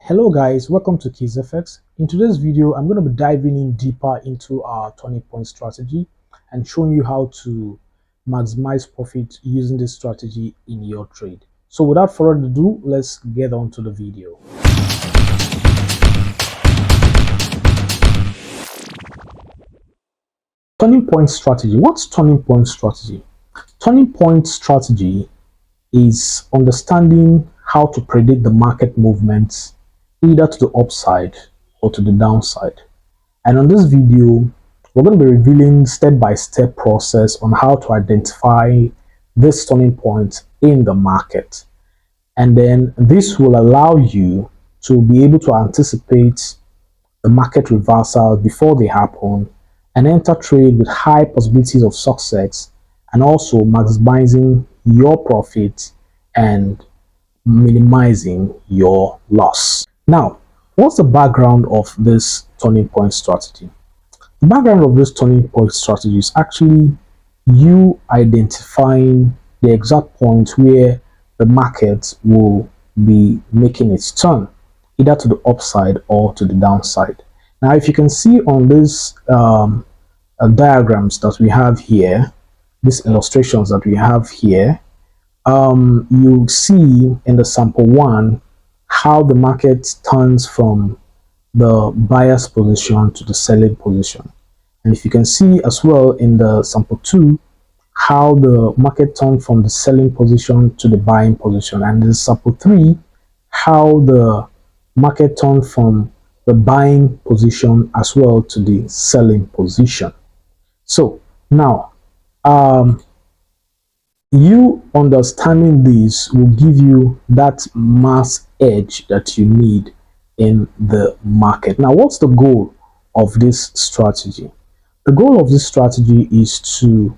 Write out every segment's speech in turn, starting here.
Hello guys, welcome to KZFX. In today's video, I'm going to be diving in deeper into our turning point strategy and showing you how to maximize profit using this strategy in your trade. So without further ado, let's get on to the video. Turning point strategy. What's turning point strategy? Turning point strategy is understanding how to predict the market movements either to the upside or to the downside. And on this video, we're going to be revealing step-by-step process on how to identify this turning point in the market. And then this will allow you to be able to anticipate the market reversal before they happen and enter trade with high possibilities of success, and also maximizing your profit and minimizing your loss. Now, what's the background of this turning point strategy? The background of this turning point strategy is actually you identifying the exact point where the market will be making its turn, either to the upside or to the downside. Now, if you can see on these diagrams that we have here, these illustrations that we have here, you see in the sample one how the market turns from the buyer's position to the selling position. And if you can see as well in the sample 2 how the market turned from the selling position to the buying position, and in sample 3 how the market turned from the buying position as well to the selling position. So now you understanding this will give you that mass edge that you need in the market. Now, what's the goal of this strategy? The goal of this strategy is to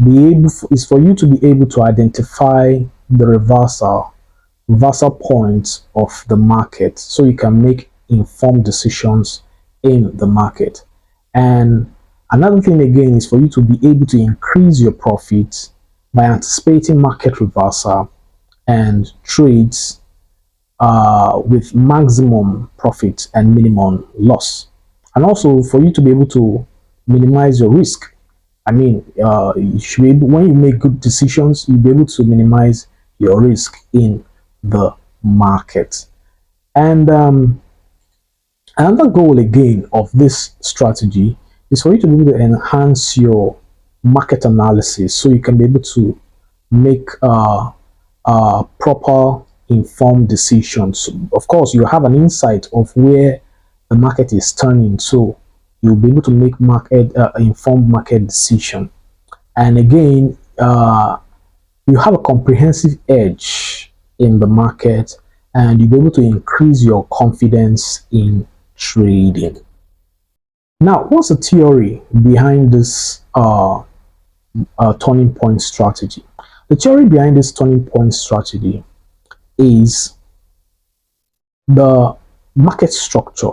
be able for you to be able to identify the reversal points of the market so you can make informed decisions in the market. And another thing again is for you to be able to increase your profits by anticipating market reversal and trades with maximum profit and minimum loss, and also for you to be able to minimize your risk. I mean, you should be able, when you make good decisions, you'll be able to minimize your risk in the market. And another goal again of this strategy is for you to be able to enhance your market analysis so you can be able to make proper informed decisions. Of course, you have an insight of where the market is turning, so you'll be able to make informed market decision. And again, you have a comprehensive edge in the market, and you'll be able to increase your confidence in trading. Now, what's the theory behind this turning point strategy? The theory behind this turning point strategy is the market structure.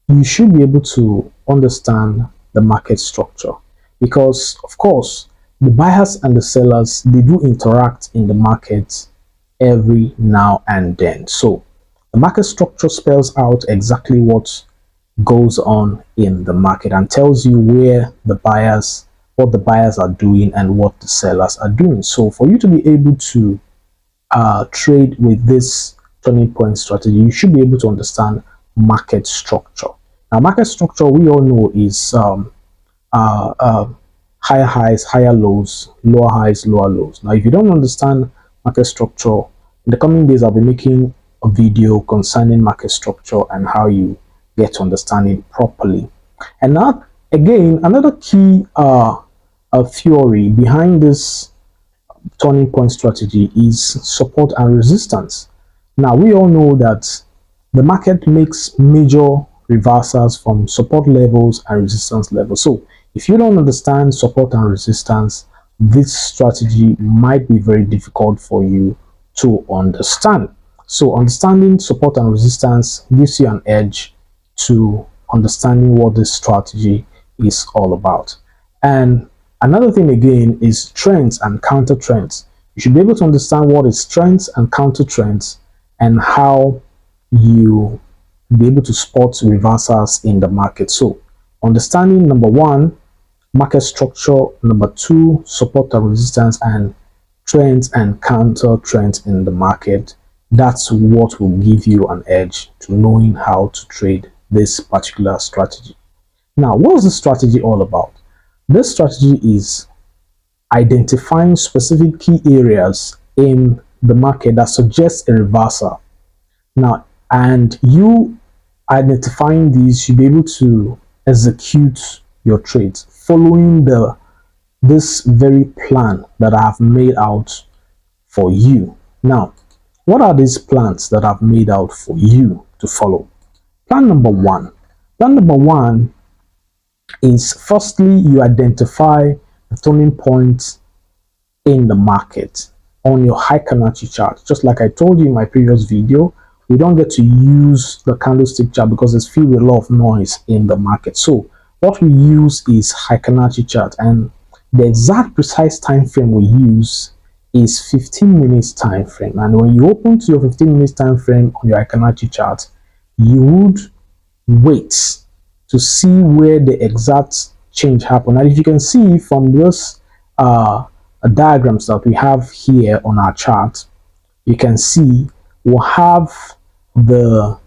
You should be able to understand the market structure because, of course, the buyers and the sellers, they do interact in the market every now and then. So the market structure spells out exactly what goes on in the market and tells you where what the buyers are doing and what the sellers are doing. So for you to be able to trade with this turning point strategy, you should be able to understand market structure. Now, market structure, we all know, is higher highs, higher lows, lower highs, lower lows. Now, if you don't understand market structure, in the coming days I'll be making a video concerning market structure and how you get to understand it properly. And now, again, another key theory behind this turning point strategy is support and resistance. Now, we all know that the market makes major reversals from support levels and resistance levels. So if you don't understand support and resistance, this strategy might be very difficult for you to understand. So understanding support and resistance gives you an edge to understanding what this strategy is all about. And another thing again is trends and counter trends. You should be able to understand what is trends and counter trends and how you be able to spot reversals in the market. So understanding number one, market structure, number two, support and resistance, and trends and counter trends in the market. That's what will give you an edge to knowing how to trade this particular strategy. Now, what is this strategy all about? This strategy is identifying specific key areas in the market that suggest a reversal. Now, and you identifying these, you'll be able to execute your trades following this very plan that I have made out for you. Now, what are these plans that I've made out for you to follow? Plan number one. Plan number one is, firstly, you identify the turning points in the market on your high Fibonacci chart. Just like I told you in my previous video, we don't get to use the candlestick chart because it's filled with a lot of noise in the market. So what we use is high Fibonacci chart, and the exact precise time frame we use is 15 minutes time frame. And when you open to your 15 minutes time frame on your Fibonacci chart, you would wait to see where the exact change happened. And if you can see from this diagrams that we have here on our chart, you can see we'll have the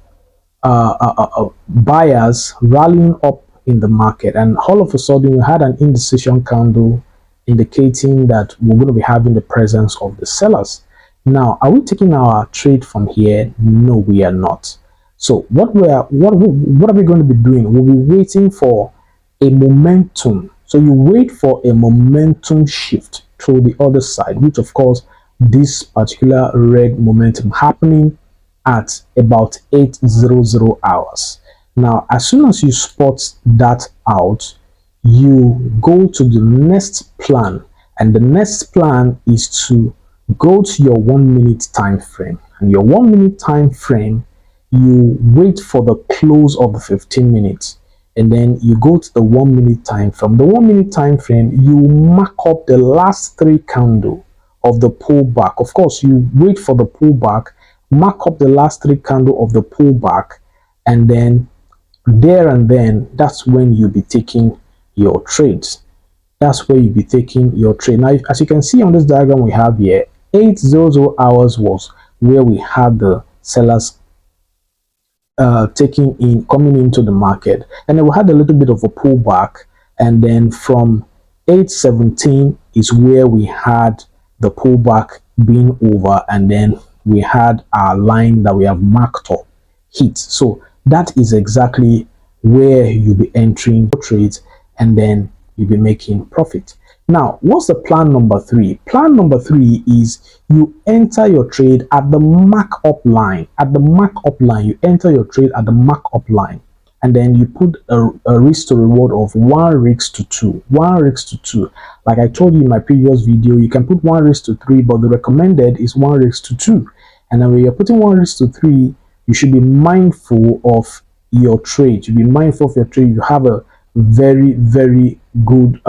buyers rallying up in the market, and all of a sudden we had an indecision candle indicating that we're going to be having the presence of the sellers. Now, are we taking our trade from here? No, we are not. So what are we going to be doing? We'll be waiting for a momentum. So you wait for a momentum shift to the other side, which of course this particular red momentum happening at about 8:00 hours. Now, as soon as you spot that out, you go to the next plan, and the next plan is to go to your 1 minute time frame. And your 1 minute time frame, you wait for the close of the 15 minutes, and then you go to the 1 minute time. From the 1 minute time frame, you mark up the last three candle of the pullback. Of course, you wait for the pullback, mark up the last three candle of the pullback, and then there and then, that's when you'll be taking your trades. That's where you'll be taking your trade. Now, as you can see on this diagram we have here, 8:00 hours was where we had the sellers coming into the market, and then we had a little bit of a pullback, and then from 8:17 is where we had the pullback being over, and then we had our line that we have marked up hit. So that is exactly where you'll be entering trades, and then you'll be making profit. Now, what's the plan number three? Plan number three is you enter your trade at the markup line. At the markup line, you enter your trade at the markup line, and then you put a risk to reward of 1 risk to 2. 1 risk to 2. Like I told you in my previous video, you can put 1 risk to 3, but the recommended is 1 risk to 2. And then when you're putting 1 risk to 3, you should be mindful of your trade. You be mindful of your trade. You have a very, very good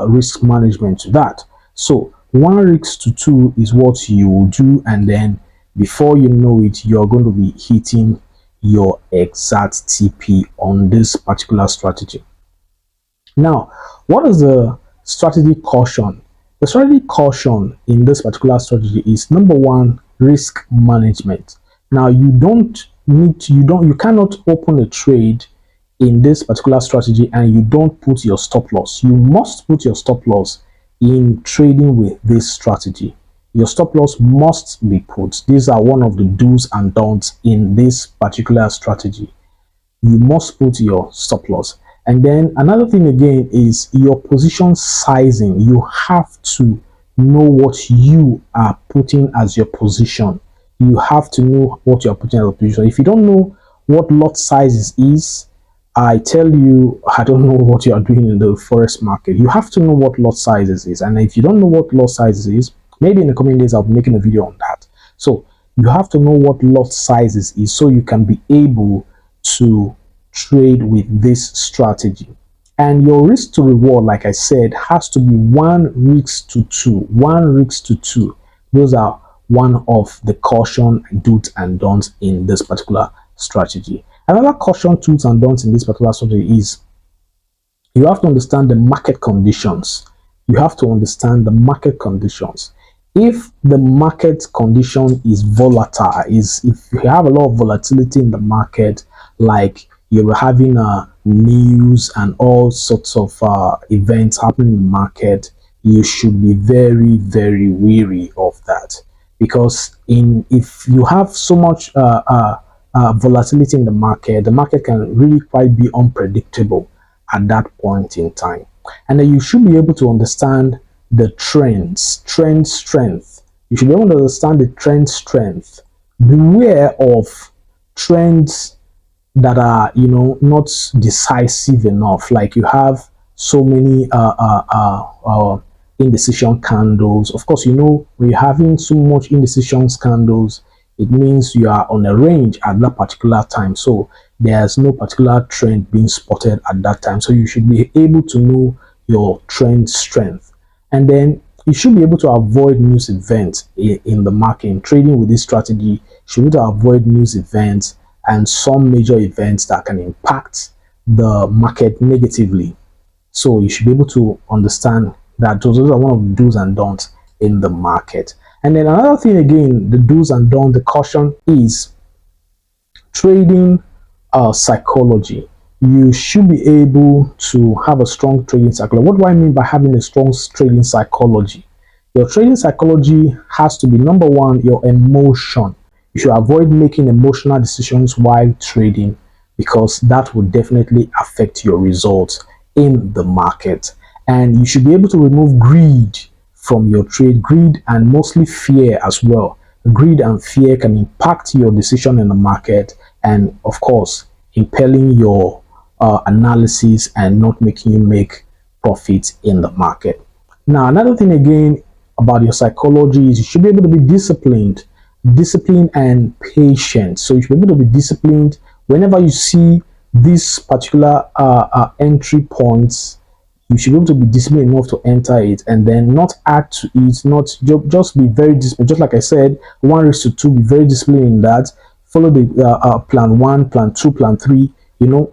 risk management to that. So 1 risk to 2 is what you will do, and then before you know it, you're going to be hitting your exact TP on this particular strategy. Now, what is the strategy caution? The strategy caution in this particular strategy is, number one, risk management. Now, you cannot open a trade in this particular strategy and you don't put your stop loss. You must put your stop loss in trading with this strategy. Your stop loss must be put. These are one of the do's and don'ts in this particular strategy. You must put your stop loss. And then another thing again is your position sizing. You have to know what you are putting as your position. You have to know what you're putting as a position. If you don't know what lot sizes is, I tell you, I don't know what you are doing in the forex market. You have to know what lot sizes is. And if you don't know what lot sizes is, maybe in the coming days I'll be making a video on that. So you have to know what lot sizes is so you can be able to trade with this strategy. And your risk to reward, like I said, has to be 1 risk to 2. 1 risk to 2. Those are one of the caution, do's and don'ts in this particular strategy. Another caution, tools and don'ts in this particular strategy is you have to understand the market conditions. You have to understand the market conditions. If the market condition is volatile, is if you have a lot of volatility in the market, like you're having news and all sorts of events happening in the market, you should be very, very wary of that. Because if you have so much volatility in the market can really quite be unpredictable at that point in time. And then you should be able to understand the trend strength. You should be able to understand the trend strength. Beware of trends that are, not decisive enough. Like you have so many indecision candles. Of course, when you're having so much indecision candles, it means you are on a range at that particular time. So there's no particular trend being spotted at that time. So you should be able to know your trend strength. And then you should be able to avoid news events in the market. In trading with this strategy, you should be able to avoid news events and some major events that can impact the market negatively. So you should be able to understand that those are one of the do's and don'ts in the market. And then another thing again, the do's and don'ts, the caution is trading psychology. You should be able to have a strong trading psychology. What do I mean by having a strong trading psychology? Your trading psychology has to be, number one, your emotion. You should avoid making emotional decisions while trading, because that will definitely affect your results in the market. And you should be able to remove greed from your trade, greed and mostly fear as well. Greed and fear can impact your decision in the market, and of course impelling your analysis and not making you make profits in the market. Now, another thing again about your psychology is you should be able to be disciplined and patient. So you should be able to be disciplined whenever you see these particular entry points. You should be able to be disciplined enough to enter it and then not add to it, not just be very disciplined. Just like I said, 1:2, be very disciplined in that. Follow the plan 1, plan 2, plan 3,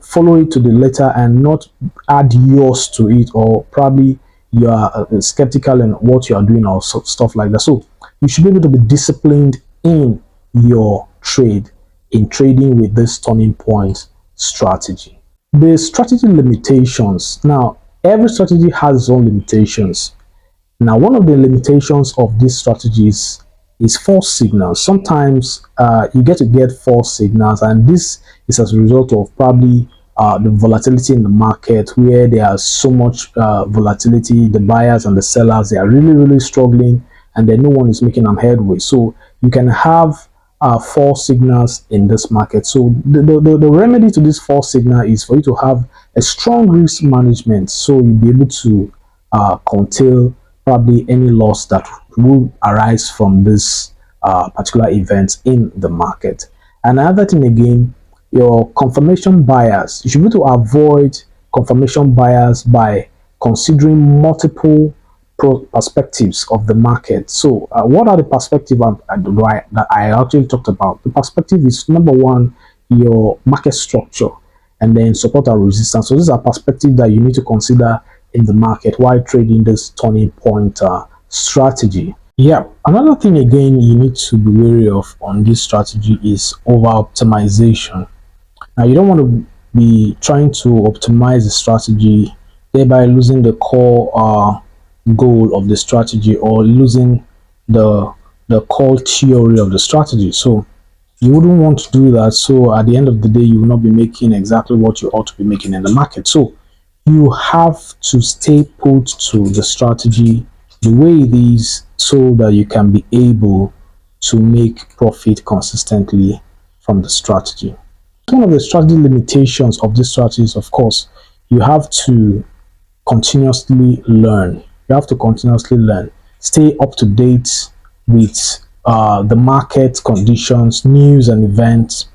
follow it to the letter and not add yours to it, or probably you are skeptical in what you are doing or stuff like that. So you should be able to be disciplined in your trade, in trading with this turning point strategy. The strategy limitations. Now, every strategy has its own limitations. Now, one of the limitations of these strategies is false signals. Sometimes you get false signals, and this is as a result of probably the volatility in the market, where there is so much volatility. The buyers and the sellers, they are really, really struggling, and then no one is making them headway. So you can have false signals in this market. So the remedy to this false signal is for you to have a strong risk management, so you'll be able to curtail probably any loss that will arise from this particular event in the market. Another thing again, your confirmation bias. You should be able to avoid confirmation bias by considering multiple perspectives of the market. So what are the perspectives that I actually talked about? The perspective is, number one, your market structure, and then support and resistance. So these are perspectives that you need to consider in the market while trading this turning point strategy. Yeah, another thing again you need to be wary of on this strategy is over optimization. Now, you don't want to be trying to optimize the strategy, thereby losing the core goal of the strategy, or losing the core theory of the strategy. So you wouldn't want to do that. So at the end of the day, you will not be making exactly what you ought to be making in the market. So you have to stay put to the strategy the way it is, so that you can be able to make profit consistently from the strategy. One of the strategy limitations of this strategy is, of course, you have to continuously learn. You have to continuously learn. Stay up to date with the market conditions, news and events,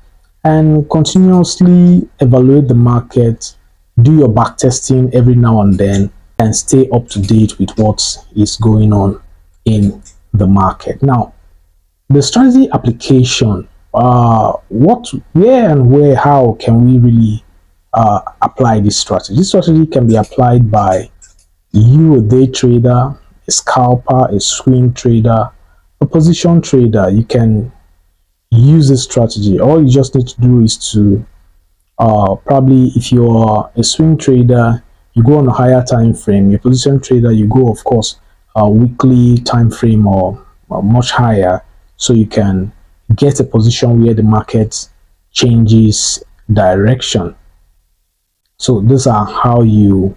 and continuously evaluate the market. Do your back testing every now and then, and stay up to date with what is going on in the market. Now, the strategy application how can we really apply this strategy? This strategy can be applied by you, a day trader, a scalper, a swing trader, a position trader. You can use this strategy. All you just need to do is to probably, if you're a swing trader, you go on a higher time frame. Your position trader, you go, of course, a weekly time frame, or much higher, so you can get a position where the market changes direction. So these are how you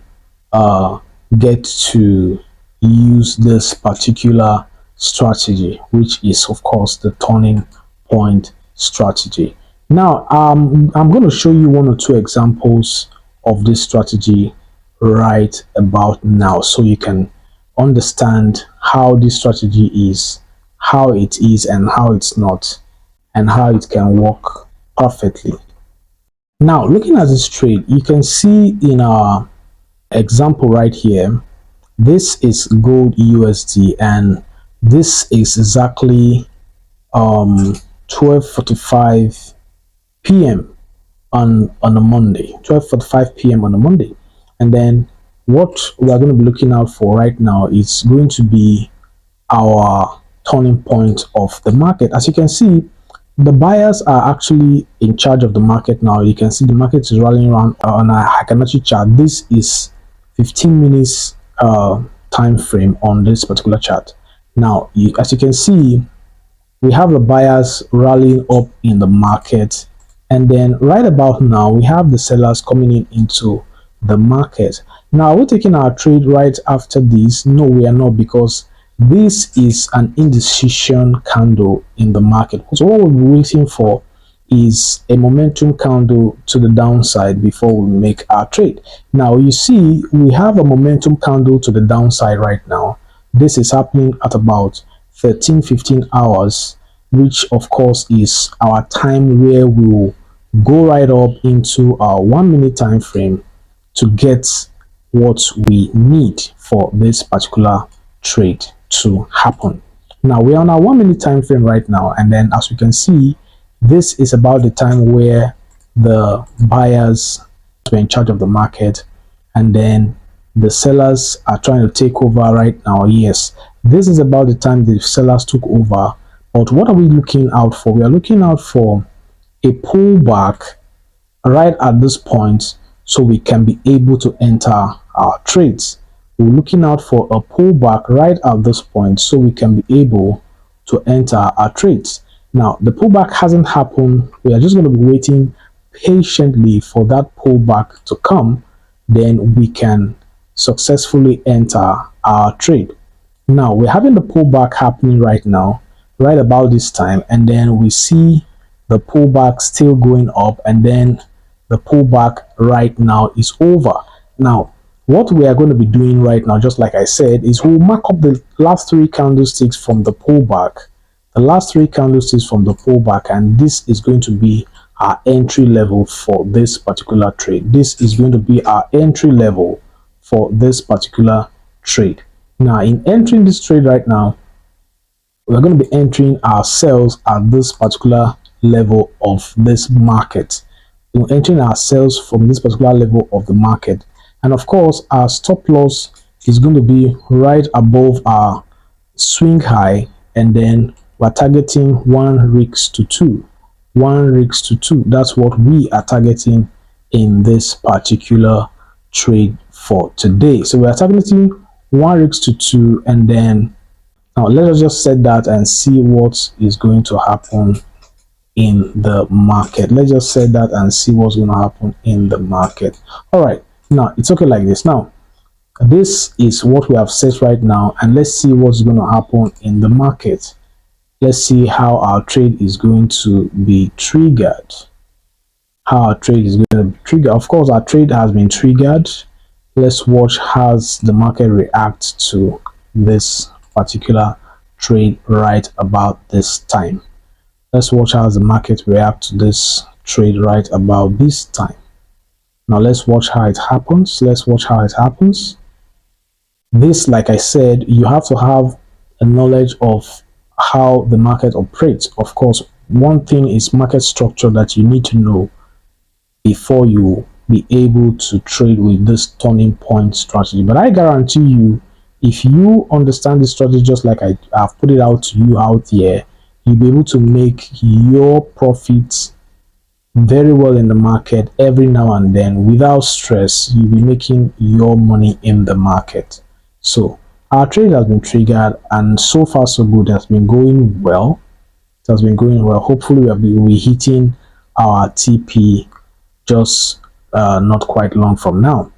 uh, get to use this particular strategy, which is of course the turning point strategy. Now, I'm going to show you one or two examples of this strategy right about now, so you can understand how this strategy is, how it is, and how it's not, and how it can work perfectly. Now, looking at this trade, you can see in our example right here, this is gold USD, and this is exactly 12:45 p.m. on a Monday. 12:45 p.m. on a Monday. And then what we are going to be looking out for right now is going to be our turning point of the market. As you can see, the buyers are actually in charge of the market now. You can see the market is rolling around on a Fibonacci chart. This is 15 minutes time frame on this particular chart. Now, as you can see, we have the buyers rallying up in the market, and then right about now we have the sellers coming into the market. Now, we're taking our trade right after this. No, we are not, because this is an indecision candle in the market. So what we're waiting for is a momentum candle to the downside before we make our trade. Now, you see, we have a momentum candle to the downside right now. This is happening at about 13-15 hours, which of course is our time where we will go right up into our 1 minute time frame to get what we need for this particular trade to happen. Now, we're on our 1 minute time frame right now, and then as we can see, this is about the time where the buyers were in charge of the market, and then the sellers are trying to take over right now. Yes, this is about the time the sellers took over. But what are we looking out for? We are looking out for a pullback right at this point, so we can be able to enter our trades. We're looking out for a pullback right at this point, so we can be able to enter our trades. Now, the pullback hasn't happened. We are just going to be waiting patiently for that pullback to come. Then we can successfully enter our trade. Now, we're having the pullback happening right now, right about this time, and then we see the pullback still going up, and then the pullback right now is over. Now, what we are going to be doing right now, just like I said, is we'll mark up the last three candlesticks from the pullback, and this is going to be our entry level for this particular trade. This is going to be our entry level for this particular trade. Now, in entering this trade right now, we're going to be entering our sales at this particular level of this market. We're entering our sales from this particular level of the market, and of course our stop loss is going to be right above our swing high, and then we're targeting 1 rigs to 2. That's what we are targeting in this particular trade for today. So we are targeting 1 rigs to 2, and then now let us just set that and see what is going to happen in the market. Let's just set that and see what's going to happen in the market. All right, now it's okay like this. Now, this is what we have set right now, and let's see what's going to happen in the market. Let's see how our trade is going to be triggered. Of course, our trade has been triggered. Let's watch how the market reacts to this particular trade right about this time. Let's watch how the market reacts to this trade right about this time. Now let's watch how it happens. This, like I said, you have to have a knowledge of how the market operates. Of course, one thing is market structure that you need to know before you be able to trade with this turning point strategy. But I guarantee you, if you understand this strategy just like I've put it out to you out here, you'll be able to make your profits very well in the market every now and then without stress. You'll be making your money in the market. So our trade has been triggered, and so far so good. It has been going well. It has been going well. Hopefully we'll be hitting our TP just not quite long from now.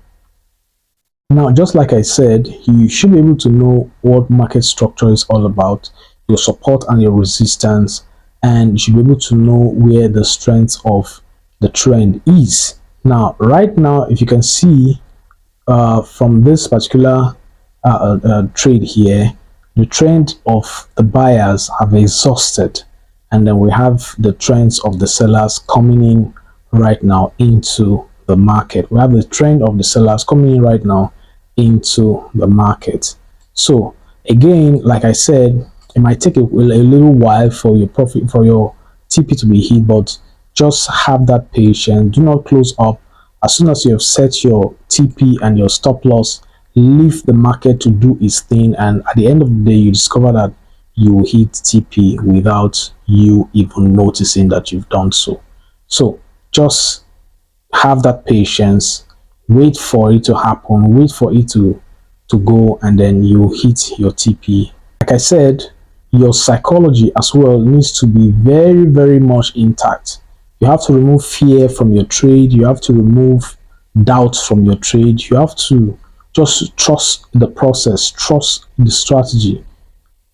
Now, just like I said, you should be able to know what market structure is all about, your support and your resistance, and you should be able to know where the strength of the trend is. Now, right now, if you can see from this particular trade here, the trend of the buyers have exhausted, and then we have the trends of the sellers coming in right now into the market. We have the trend of the sellers coming in right now into the market. So again, like I said, it might take a little while for your profit, for your TP to be hit, but just have that patience. Do not close up. As soon as you have set your TP and your stop loss, leave the market to do its thing, and at the end of the day you discover that you hit TP without you even noticing that you've done so. So just have that patience, wait for it to happen, wait for it to go, and then you hit your TP. Like I said, your psychology as well needs to be very, very much intact. You have to remove fear from your trade. You have to remove doubts from your trade. You have to just trust the process, trust the strategy,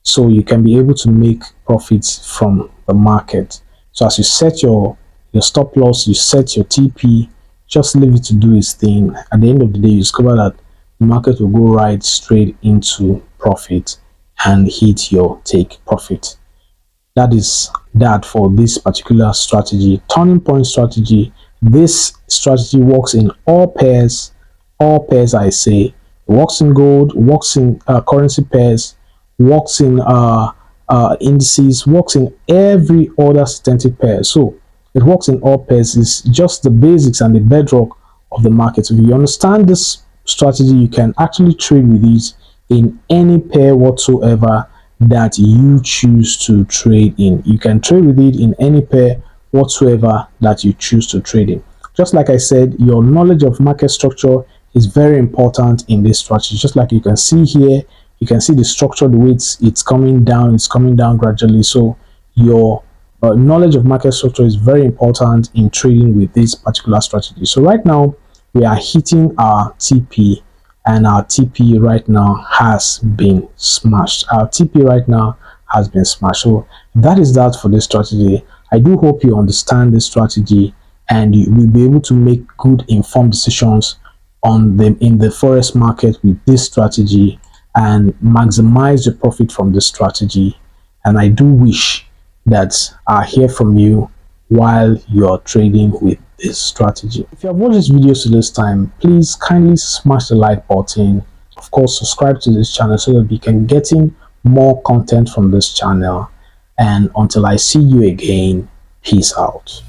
so you can be able to make profits from the market. So as you set your stop loss, you set your TP, just leave it to do its thing. At the end of the day, you discover that the market will go right straight into profit and hit your take profit. That is that for this particular strategy, turning point strategy. This strategy works in all pairs. All pairs, I say, it works in gold, works in currency pairs, works in indices, works in every other systematic pair. So it works in all pairs. It's just the basics and the bedrock of the market. If you understand this strategy, you can actually trade with it in any pair whatsoever that you choose to trade in. You can trade with it in any pair whatsoever that you choose to trade in. Just like I said, your knowledge of market structure is very important in this strategy. Just like you can see here, you can see the structure, the way it's coming down gradually. So your knowledge of market structure is very important in trading with this particular strategy. So right now we are hitting our TP, and our TP right now has been smashed. Our TP right now has been smashed. So that is that for this strategy. I do hope you understand this strategy and you will be able to make good informed decisions on them in the forex market with this strategy and maximize your profit from this strategy. And I do wish that I hear from you while you're trading with this strategy. If you have watched this video to this time, please kindly smash the like button. Of course, subscribe to this channel so that we can getting more content from this channel. And until I see you again, peace out.